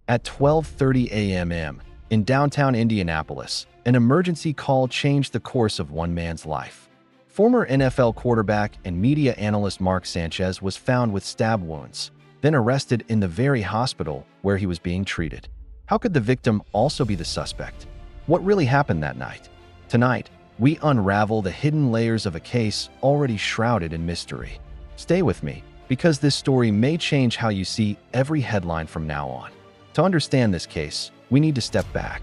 At 12:30 a.m. in downtown Indianapolis, an emergency call changed the course of one man's life. Former NFL quarterback and media analyst Mark Sanchez was found with stab wounds, then arrested in the very hospital where he was being treated. How could the victim also be the suspect? What really happened that night? Tonight, we unravel the hidden layers of a case already shrouded in mystery. Stay with me, because this story may change how you see every headline from now on. To understand this case, we need to step back.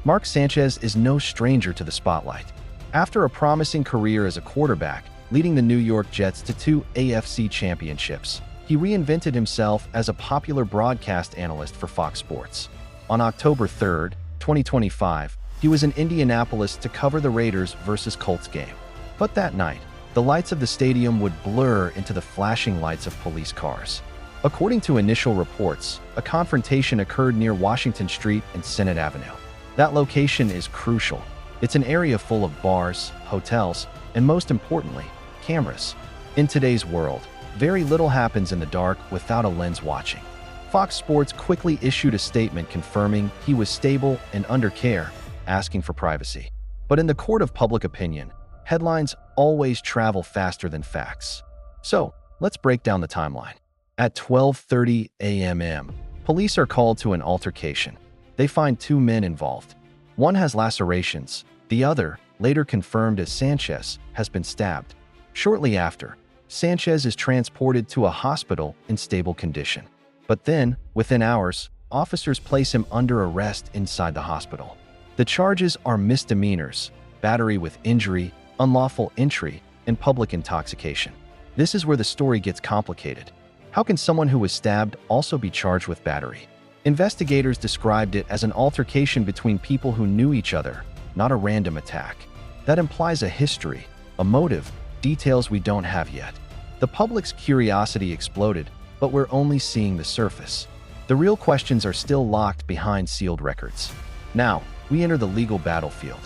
Mark Sanchez is no stranger to the spotlight. After a promising career as a quarterback, leading the New York Jets to 2 AFC championships, he reinvented himself as a popular broadcast analyst for Fox Sports. On October 3, 2025, he was in Indianapolis to cover the Raiders versus Colts game. But that night, the lights of the stadium would blur into the flashing lights of police cars. According to initial reports, a confrontation occurred near Washington Street and Senate Avenue. That location is crucial. It's an area full of bars, hotels, and most importantly, cameras. In today's world, very little happens in the dark without a lens watching. Fox Sports quickly issued a statement confirming he was stable and under care, asking for privacy. But in the court of public opinion, headlines always travel faster than facts. So, let's break down the timeline. At 12:30 a.m., police are called to an altercation. They find 2 men involved. One has lacerations. The other, later confirmed as Sanchez, has been stabbed. Shortly after, Sanchez is transported to a hospital in stable condition. But then, within hours, officers place him under arrest inside the hospital. The charges are misdemeanors, battery with injury, unlawful entry, and public intoxication. This is where the story gets complicated. How can someone who was stabbed also be charged with battery? Investigators described it as an altercation between people who knew each other, not a random attack. That implies a history, a motive, details we don't have yet. The public's curiosity exploded, but we're only seeing the surface. The real questions are still locked behind sealed records. Now, we enter the legal battlefield.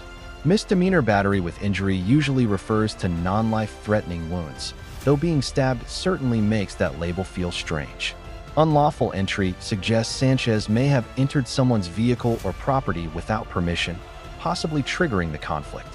Misdemeanor battery with injury usually refers to non-life-threatening wounds, though being stabbed certainly makes that label feel strange. Unlawful entry suggests Sanchez may have entered someone's vehicle or property without permission, possibly triggering the conflict.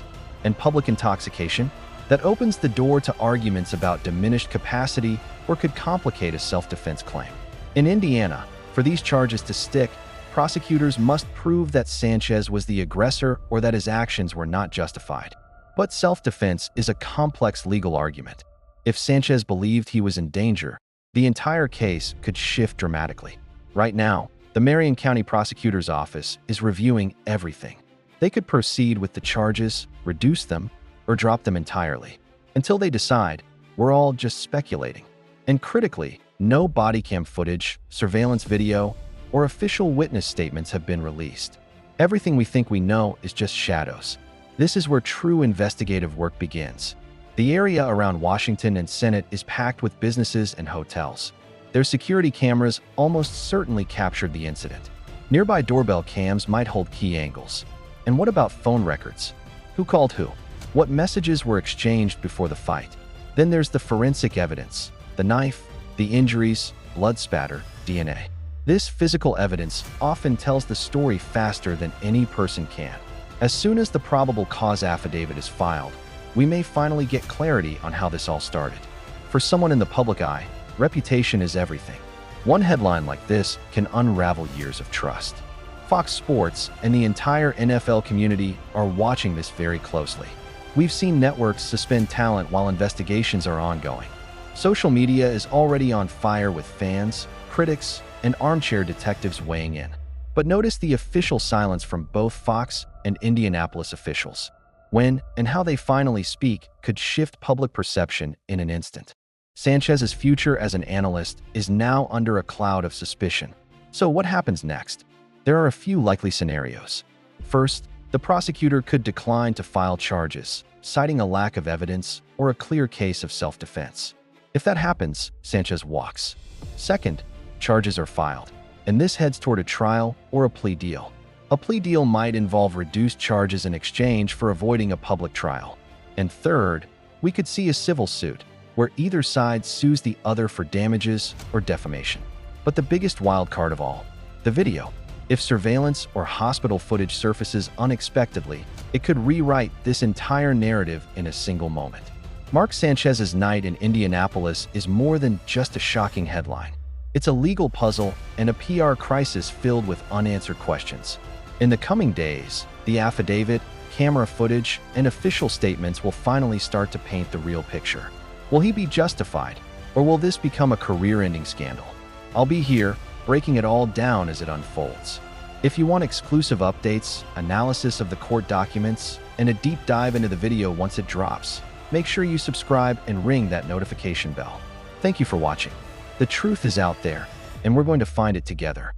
And public intoxication? That opens the door to arguments about diminished capacity or could complicate a self-defense claim. In Indiana, for these charges to stick, prosecutors must prove that Sanchez was the aggressor or that his actions were not justified. But self-defense is a complex legal argument. If Sanchez believed he was in danger, the entire case could shift dramatically. Right now, the Marion County Prosecutor's Office is reviewing everything. They could proceed with the charges, reduce them, or drop them entirely. Until they decide, we're all just speculating. And critically, no body cam footage, surveillance video, or official witness statements have been released. Everything we think we know is just shadows. This is where true investigative work begins. The area around Washington and Senate is packed with businesses and hotels. Their security cameras almost certainly captured the incident. Nearby doorbell cams might hold key angles. And what about phone records? Who called who? What messages were exchanged before the fight? Then there's the forensic evidence, the knife, the injuries, blood spatter, DNA. This physical evidence often tells the story faster than any person can. As soon as the probable cause affidavit is filed, we may finally get clarity on how this all started. For someone in the public eye, reputation is everything. One headline like this can unravel years of trust. Fox Sports and the entire NFL community are watching this very closely. We've seen networks suspend talent while investigations are ongoing. Social media is already on fire with fans, critics, and armchair detectives weighing in. But notice the official silence from both Fox and Indianapolis officials. When and how they finally speak could shift public perception in an instant. Sanchez's future as an analyst is now under a cloud of suspicion. So what happens next? There are a few likely scenarios. First, the prosecutor could decline to file charges, citing a lack of evidence or a clear case of self-defense. If that happens, Sanchez walks. Second, charges are filed, and this heads toward a trial or a plea deal. A plea deal might involve reduced charges in exchange for avoiding a public trial. And third, we could see a civil suit, where either side sues the other for damages or defamation. But the biggest wild card of all, the video. If surveillance or hospital footage surfaces unexpectedly, it could rewrite this entire narrative in a single moment. Mark Sanchez's night in Indianapolis is more than just a shocking headline. It's a legal puzzle and a PR crisis filled with unanswered questions. In the coming days, the affidavit, camera footage, and official statements will finally start to paint the real picture. Will he be justified, or will this become a career-ending scandal? I'll be here, breaking it all down as it unfolds. If you want exclusive updates, analysis of the court documents, and a deep dive into the video once it drops, make sure you subscribe and ring that notification bell. Thank you for watching. The truth is out there, and we're going to find it together.